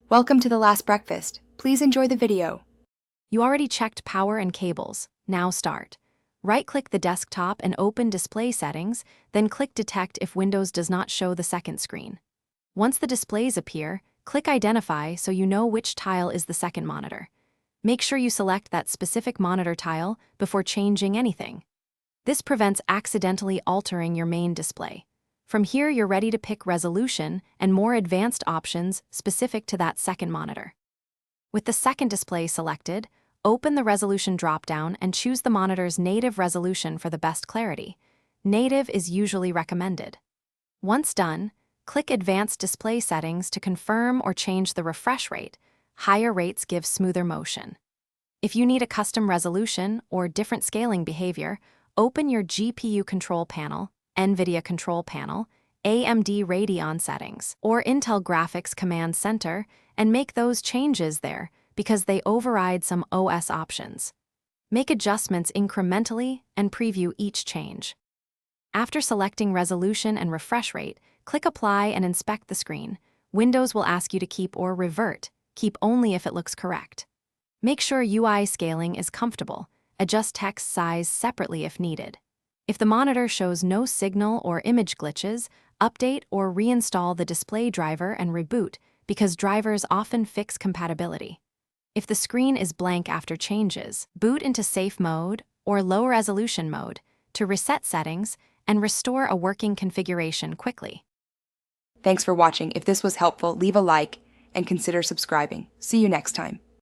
Welcome to the last breakfast. Please enjoy the video. You already checked power and cables. Now start. Right-click the desktop and open Display Settings, then click Detect if Windows does not show the second screen. Once the displays appear, click Identify so you know which tile is the second monitor. Make sure you select that specific monitor tile before changing anything. This prevents accidentally altering your main display. From here, you're ready to pick resolution and more advanced options specific to that second monitor. With the second display selected, open the resolution dropdown and choose the monitor's native resolution for the best clarity. Native is usually recommended. Once done, click Advanced Display Settings to confirm or change the refresh rate. Higher rates give smoother motion. If you need a custom resolution or different scaling behavior, open your GPU control panel, NVIDIA control panel, AMD Radeon settings, or Intel Graphics Command Center and make those changes there because they override some OS options. Make adjustments incrementally and preview each change. After selecting resolution and refresh rate, click Apply and inspect the screen. Windows will ask you to keep or revert. Keep only if it looks correct. Make sure UI scaling is comfortable. Adjust text size separately if needed. If the monitor shows no signal or image glitches, update or reinstall the display driver and reboot because drivers often fix compatibility. If the screen is blank after changes, boot into safe mode or low resolution mode to reset settings and restore a working configuration quickly. Thanks for watching. If this was helpful, leave a like and consider subscribing. See you next time.